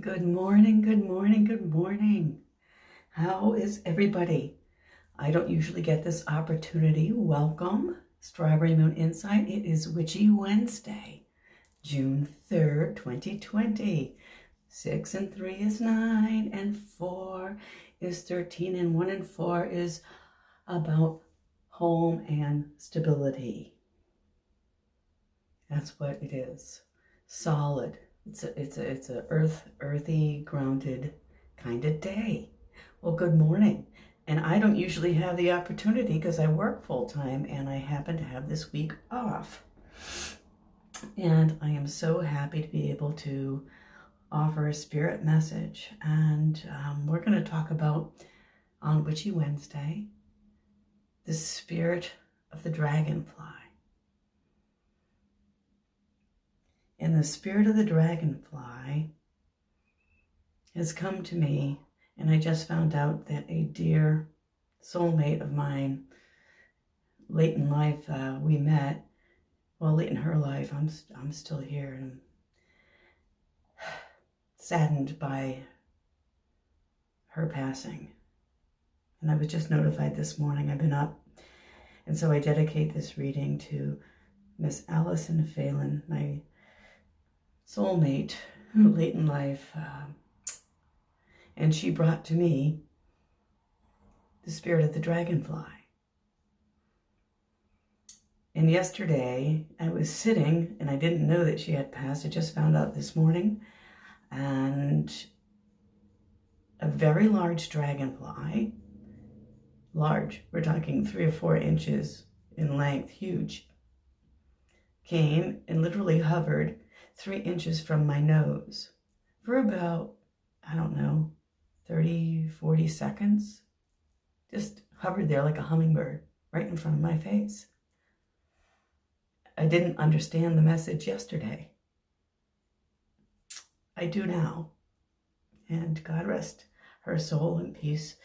Good morning, good morning, good morning. How is everybody? I don't usually get this opportunity. Welcome, Strawberry Moon Insight. It is Witchy Wednesday, June 3rd, 2020. 6 and 3 is 9, and 4 is 13, and 1 and 4 is about home and stability. That's what it is. Solid. It's a earthy, grounded kind of day. Well, good morning. And I don't usually have the opportunity because I work full time and I happen to have this week off. And I am so happy to be able to offer a spirit message. And we're going to talk about, on Witchy Wednesday, the spirit of the dragonfly. And the spirit of the dragonfly has come to me, and I just found out that a dear soulmate of mine, late in life, we met. Well, late in her life, I'm still here, and I'm saddened by her passing. And I was just notified this morning. I've been up, and so I dedicate this reading to Miss Allison Phelan, my soulmate, late in life, and she brought to me the spirit of the dragonfly. And yesterday I was sitting, and I didn't know that she had passed. I just found out this morning, and a very large dragonfly, large, we're talking 3 or 4 inches in length, huge, came and literally hovered 3 inches from my nose for about, I don't know, 30, 40 seconds. Just hovered there like a hummingbird right in front of my face. I didn't understand the message yesterday. I do now. And God rest her soul in peace.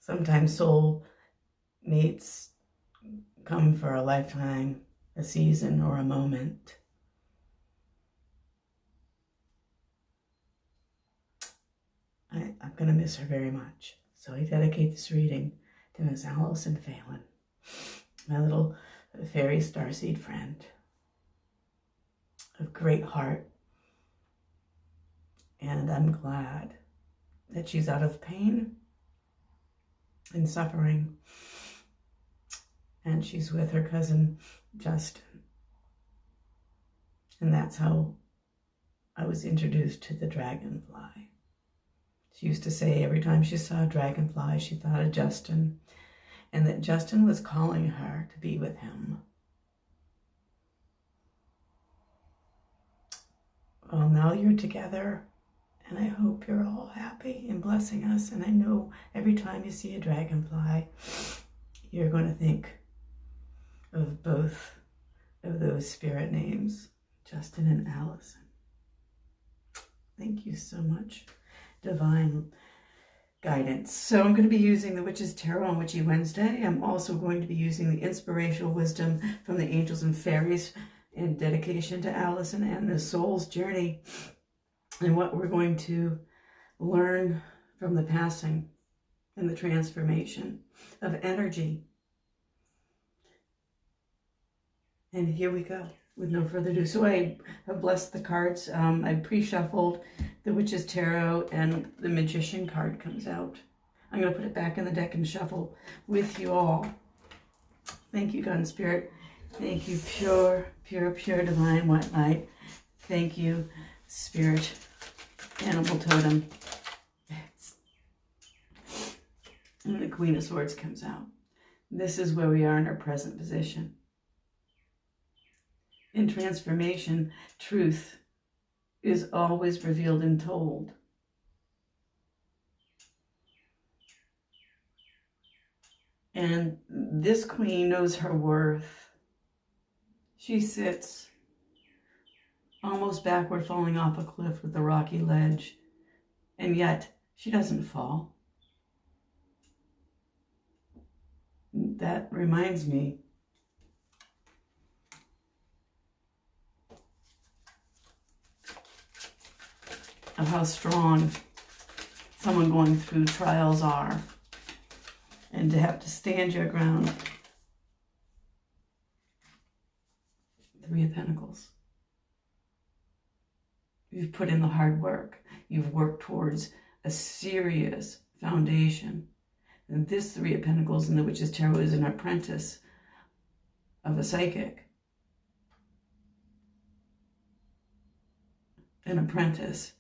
Sometimes soul mates come for a lifetime, a season, or a moment. I'm going to miss her very much. So I dedicate this reading to Miss Allison Phelan, my little fairy starseed friend of great heart. And I'm glad that she's out of pain and suffering. And she's with her cousin, Justin. And that's how I was introduced to the dragonfly. She used to say every time she saw a dragonfly, she thought of Justin, and that Justin was calling her to be with him. Well, now you're together, and I hope you're all happy and blessing us. And I know every time you see a dragonfly, you're going to think of both of those spirit names, Justin and Allison. Thank you so much. Divine guidance. So I'm going to be using the Witch's Tarot on Witchy Wednesday. I'm also going to be using the inspirational wisdom from the angels and fairies in dedication to Allison and the soul's journey, and what we're going to learn from the passing and the transformation of energy. And here we go, with no further ado. So I have blessed the cards. I pre-shuffled the Witch's Tarot, and the Magician card comes out. I'm going to put it back in the deck and shuffle with you all. Thank you, God and Spirit. Thank you, pure, pure, pure, divine white light. Thank you, Spirit, animal totem. And the Queen of Swords comes out. This is where we are in our present position. In transformation, truth is always revealed and told. And this queen knows her worth. She sits almost backward, falling off a cliff with a rocky ledge, and yet she doesn't fall. That reminds me of how strong someone going through trials are, and to have to stand your ground. Three of Pentacles. You've put in the hard work. You've worked towards a serious foundation. And this Three of Pentacles in the Witch's Tarot is an apprentice of a psychic. An apprentice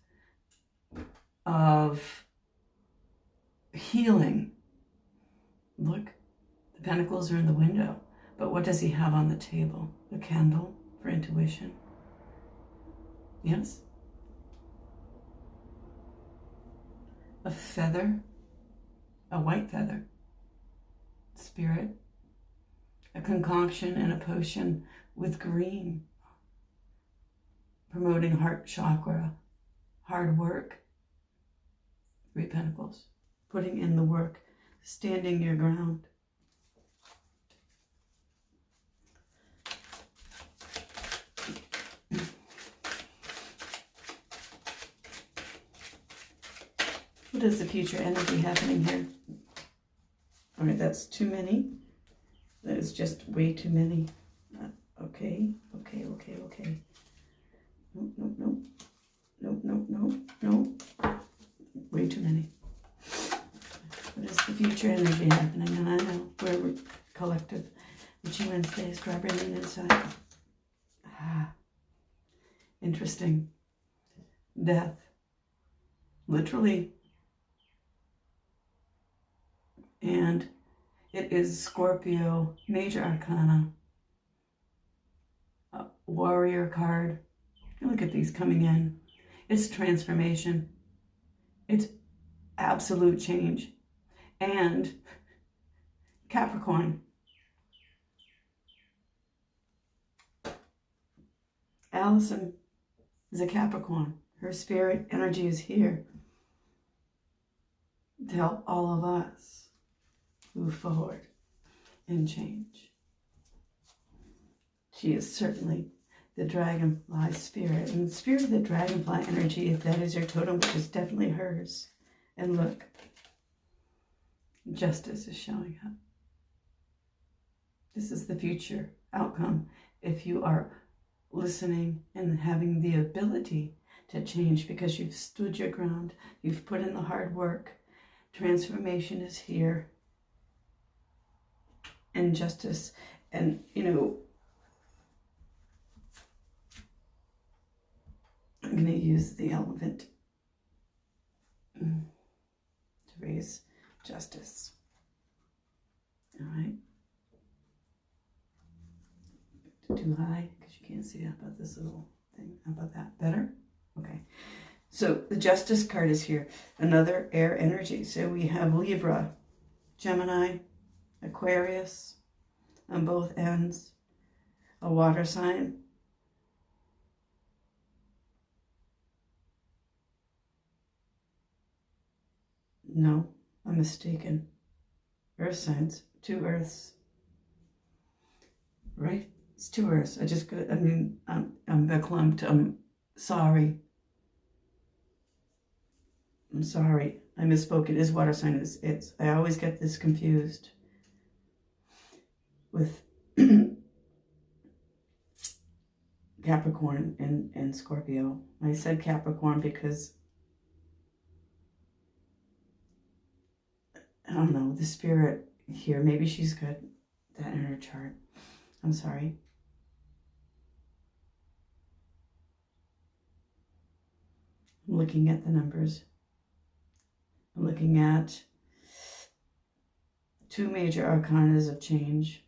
of healing. Look, the pentacles are in the window. But what does he have on the table? A candle for intuition. Yes? A feather, a white feather. Spirit. A concoction and a potion with green. Promoting heart chakra. Hard work. Three Pentacles. Putting in the work. Standing your ground. What is the future energy happening here? All right, that's too many. That is just way too many. Okay. Nope. Way too many. What is the future energy happening? And I know we're collective. Witchy Wednesdays, grab your moon inside. Interesting. Death. Literally. And it is Scorpio, Major Arcana, Warrior card. Look at these coming in. It's transformation. It's absolute change. And Capricorn. Allison is a Capricorn. Her spirit energy is here to help all of us move forward and change. She is certainly the dragonfly spirit. And the spirit of the dragonfly energy, if that is your totem, which is definitely hers. And look, justice is showing up. This is the future outcome if you are listening and having the ability to change, because you've stood your ground, you've put in the hard work. Transformation is here. And justice, and I'm going to use the elephant to raise justice. All right. Too high because you can't see. How about this little thing? How about that? Better? Okay. So the justice card is here. Another air energy. So we have Libra, Gemini, Aquarius on both ends, a water sign, no, I'm mistaken, earth signs, two earths, right? It's two earths. I'm verklempt. I'm sorry. I misspoke. It is water sign. I always get this confused with Capricorn and Scorpio. I said Capricorn because I don't know, the spirit here, maybe she's got that in her chart. I'm sorry. I'm looking at the numbers. I'm looking at two major arcanas of change.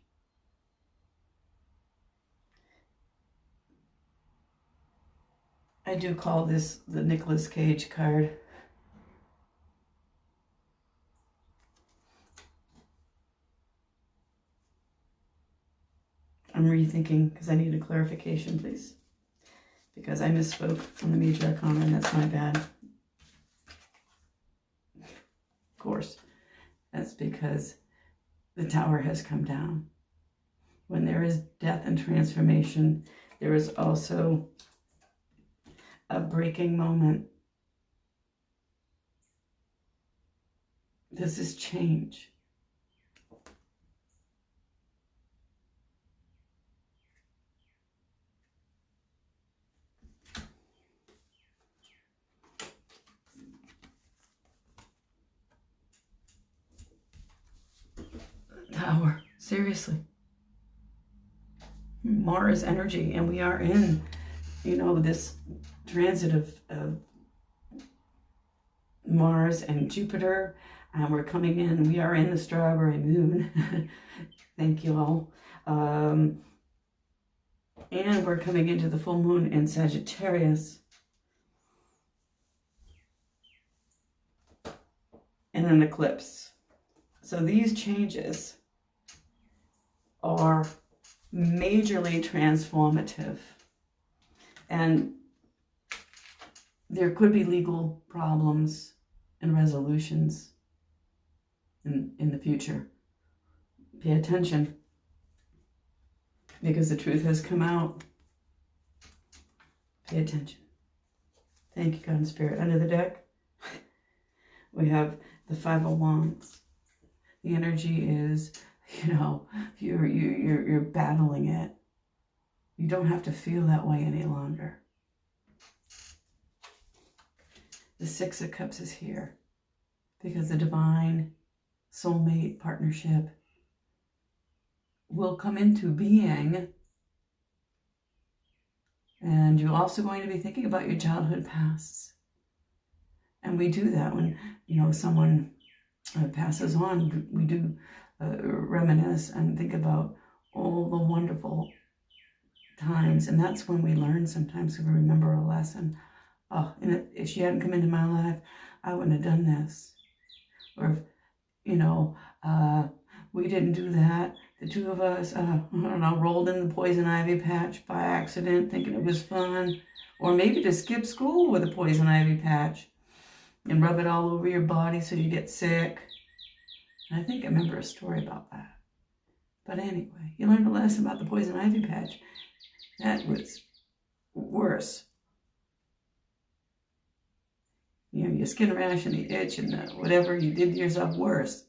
I do call this the Nicolas Cage card. I'm rethinking because I need a clarification, please. Because I misspoke on the major arcana, and that's my bad. Of course, that's because the tower has come down. When there is death and transformation, there is also a breaking moment Does this change? Tower, seriously. Mars energy, and we are in, you know, this transit of Mars and Jupiter, and we're coming in, we are in the strawberry moon. Thank you all. And we're coming into the full moon in Sagittarius. And an eclipse. So these changes are majorly transformative. And there could be legal problems and resolutions in the future. Pay attention, because the truth has come out. Pay attention. Thank you, God and Spirit. Under the deck, we have the Five of Wands. The energy is, you know, you're battling it. You don't have to feel that way any longer. The Six of Cups is here because the divine soulmate partnership will come into being. And you're also going to be thinking about your childhood pasts. And we do that when, you know, someone passes on. We do reminisce and think about all the wonderful times. And that's when we learn sometimes, we remember a lesson. Oh, and if she hadn't come into my life, I wouldn't have done this. Or, if, you know, we didn't do that. The two of us, I don't know, rolled in the poison ivy patch by accident, thinking it was fun. Or maybe to skip school with a poison ivy patch and rub it all over your body so you get sick. And I think I remember a story about that. But anyway, you learned a lesson about the poison ivy patch. That was worse. You know, your skin rash and the itch and whatever you did to yourself, worse.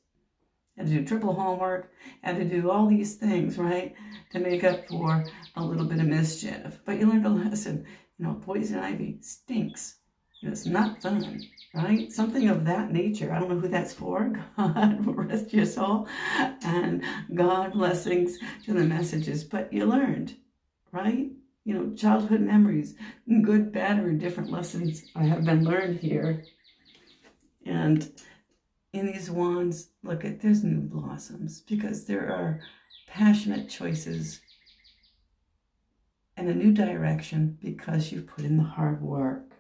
Had to do triple homework, had to do all these things, right, to make up for a little bit of mischief. But you learned a lesson. You know, poison ivy stinks. It's not fun, right? Something of that nature. I don't know who that's for. God rest your soul. And God blessings to the messages. But you learned, right? You know, childhood memories, good, bad, or different lessons have been learned here. And in these wands, look, there's new blossoms because there are passionate choices and a new direction because you've put in the hard work.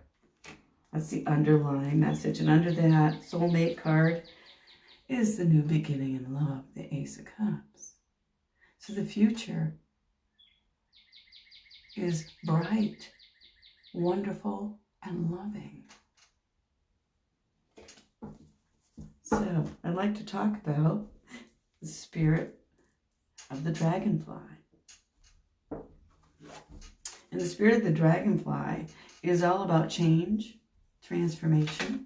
That's the underlying message. And under that soulmate card is the new beginning in love, the Ace of Cups. So the future is bright, wonderful, and loving. So I'd like to talk about the spirit of the dragonfly. And the spirit of the dragonfly is all about change, transformation,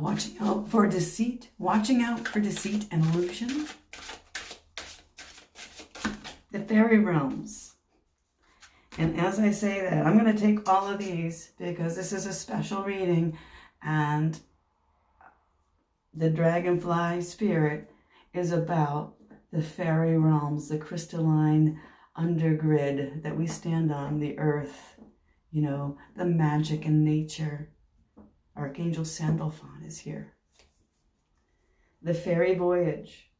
watching out for deceit and illusion, the fairy realms. And as I say that, I'm going to take all of these because this is a special reading, and the dragonfly spirit is about the fairy realms, the crystalline undergrid that we stand on, the earth, you know, the magic in nature. Archangel Sandalphon is here. The fairy voyage.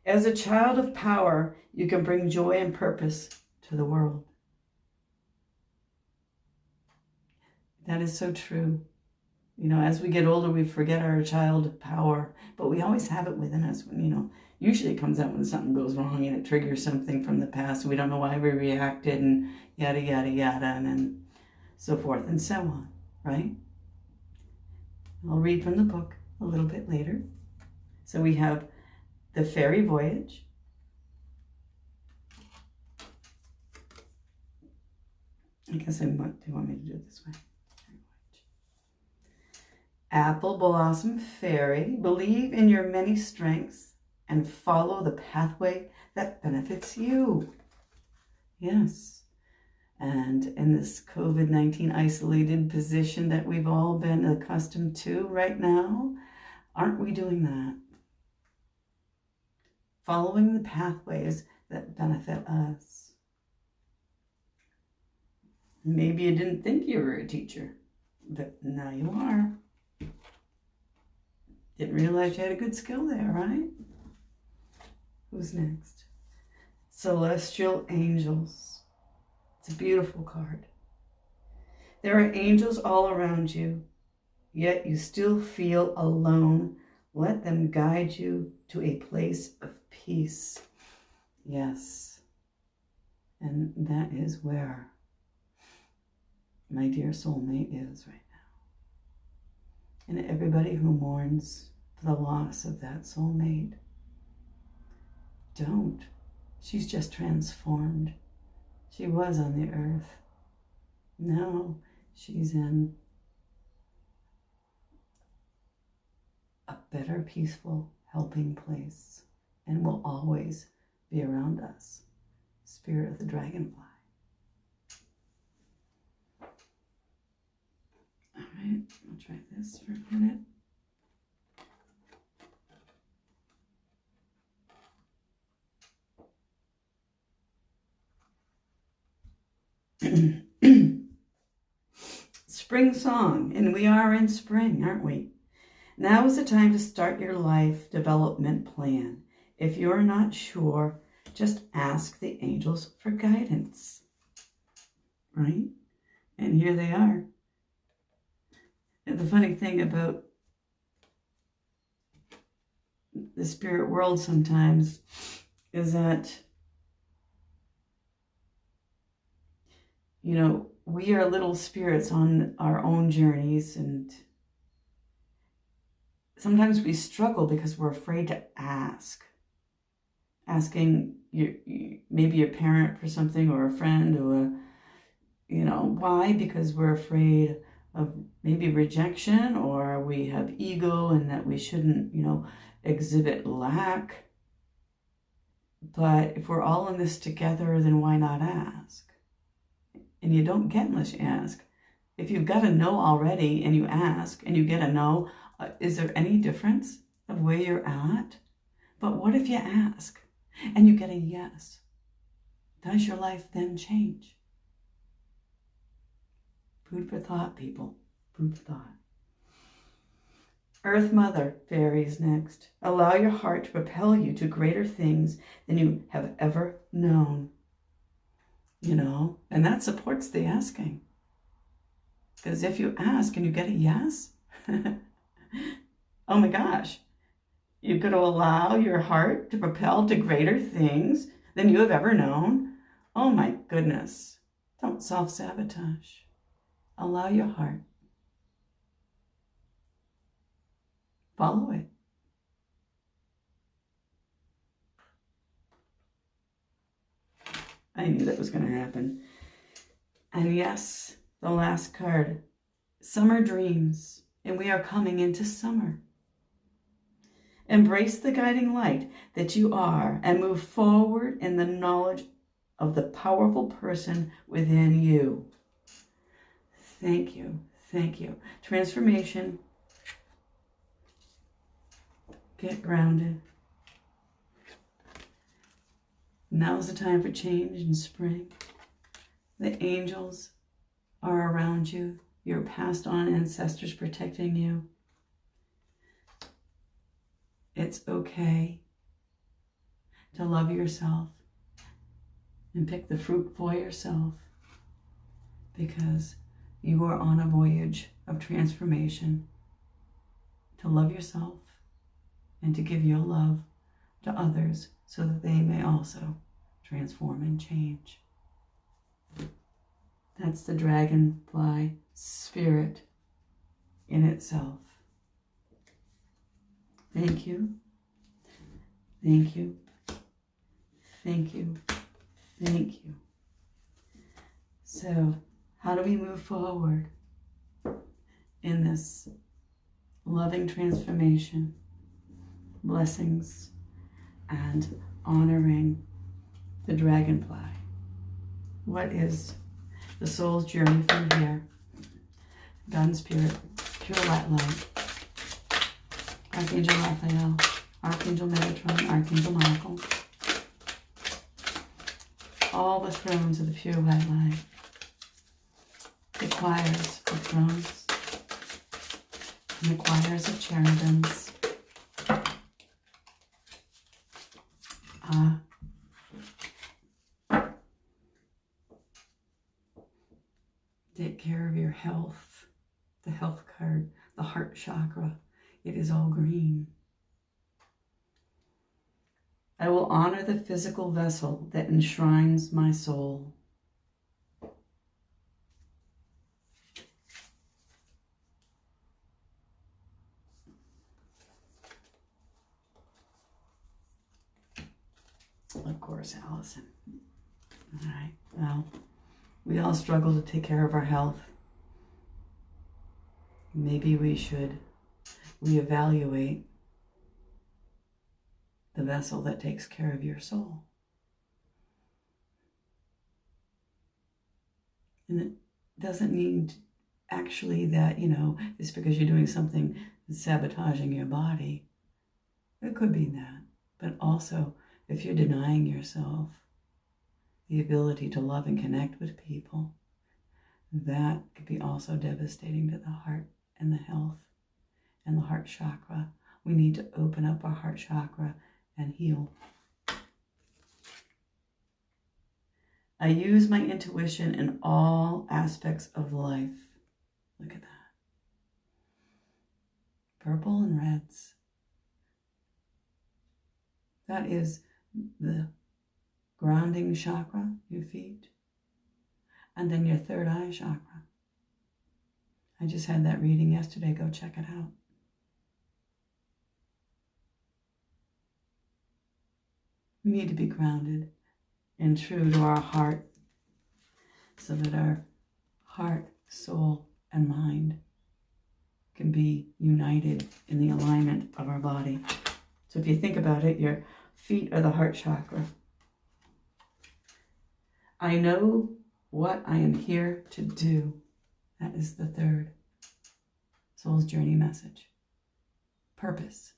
As a child of power, you can bring joy and purpose to the world. That is so true. You know, as we get older, we forget our child power, but we always have it within us. When, you know, usually it comes out when something goes wrong and it triggers something from the past. We don't know why we reacted and yada, yada, yada, and then so forth and so on, right? I'll read from the book a little bit later. So we have the fairy voyage. I guess they want me to do it this way. Apple Blossom Fairy, believe in your many strengths and follow the pathway that benefits you. Yes. And in this COVID-19 isolated position that we've all been accustomed to right now, aren't we doing that? Following the pathways that benefit us. Maybe you didn't think you were a teacher, but now you are. Didn't realize you had a good skill there, right? Who's next? Celestial Angels. It's a beautiful card. There are angels all around you, yet you still feel alone. Let them guide you to a place of peace. Yes. And that is where my dear soulmate is right now. And everybody who mourns for the loss of that soulmate, don't. She's just transformed. She was on the earth. Now she's in a better, peaceful, helping place and will always be around us. Spirit of the Dragonfly. All right, I'll try this for a minute. Spring song, and we are in spring, aren't we? Now is the time to start your life development plan. If you're not sure, just ask the angels for guidance, right? And here they are. And the funny thing about the spirit world sometimes is that, you know, we are little spirits on our own journeys, and sometimes we struggle because we're afraid to ask. Asking maybe your parent for something, or a friend, or why? Because we're afraid of maybe rejection, or we have ego and that we shouldn't, exhibit lack. But if we're all in this together, then why not ask? And you don't get unless you ask. If you've got a no already and you ask and you get a no, is there any difference of where you're at? But what if you ask and you get a yes? Does your life then change? Food for thought, people. Food for thought. Earth Mother Fairies next. Allow your heart to propel you to greater things than you have ever known. And that supports the asking. Because if you ask and you get a yes, oh my gosh, you're going to allow your heart to propel to greater things than you have ever known. Oh my goodness. Don't self-sabotage. Allow your heart. Follow it. I knew that was going to happen. And yes, the last card, Summer Dreams, and we are coming into summer. Embrace the guiding light that you are and move forward in the knowledge of the powerful person within you. Thank you. Thank you. Transformation. Get grounded. Now's the time for change in spring. The angels are around you. Your passed on ancestors protecting you. It's okay to love yourself and pick the fruit for yourself, because you are on a voyage of transformation to love yourself and to give your love to others so that they may also transform and change. That's the dragonfly spirit in itself. Thank you. Thank you. Thank you. Thank you. So, how do we move forward in this loving transformation, blessings, and honoring the dragonfly. What is the soul's journey from here? God and Spirit, pure white light, Archangel Raphael, Archangel Metatron, Archangel Michael, all the thrones of the pure white light, the choirs of thrones, and the choirs of cherubims. Take care of your health. The health card, the heart chakra, it is all green. I will honor the physical vessel that enshrines my soul. Of course, Allison. All right, well, we all struggle to take care of our health. Maybe we should reevaluate the vessel that takes care of your soul. And it doesn't mean actually that, it's because you're doing something that's sabotaging your body. It could be that. But also, if you're denying yourself the ability to love and connect with people, that could be also devastating to the heart and the health and the heart chakra. We need to open up our heart chakra and heal. I use my intuition in all aspects of life. Look at that. Purple and reds. That is the grounding chakra, your feet. And then your third eye chakra. I just had that reading yesterday. Go check it out. We need to be grounded and true to our heart so that our heart, soul, and mind can be united in the alignment of our body. So if you think about it, your feet are the heart chakra. I know what I am here to do. That is the third soul's journey message. Purpose.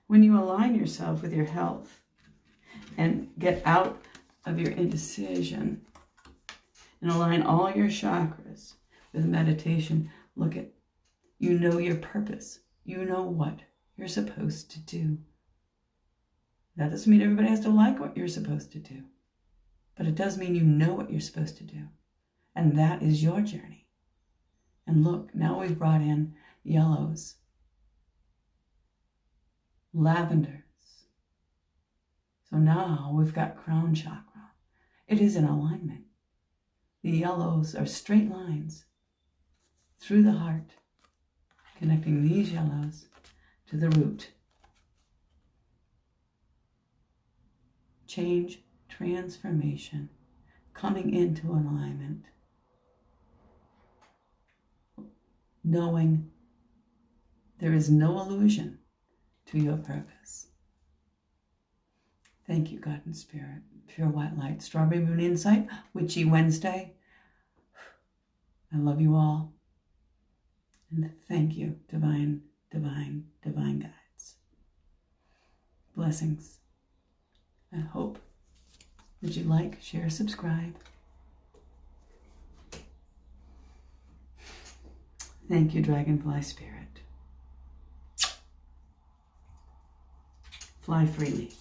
When you align yourself with your health and get out of your indecision and align all your chakras with meditation, look at, you know your purpose. You know what you're supposed to do. That doesn't mean everybody has to like what you're supposed to do, but it does mean you know what you're supposed to do. And that is your journey. And look, now we've brought in yellows, lavenders. So now we've got crown chakra. It is in alignment. The yellows are straight lines through the heart, connecting these yellows to the root. Change, transformation, coming into alignment. Knowing there is no illusion to your purpose. Thank you, God and Spirit. Pure white light. Strawberry Moon Insight. Witchy Wednesday. I love you all. And thank you, divine, divine, divine guides. Blessings. I hope that you like, share, subscribe. Thank you, Dragonfly Spirit. Fly freely.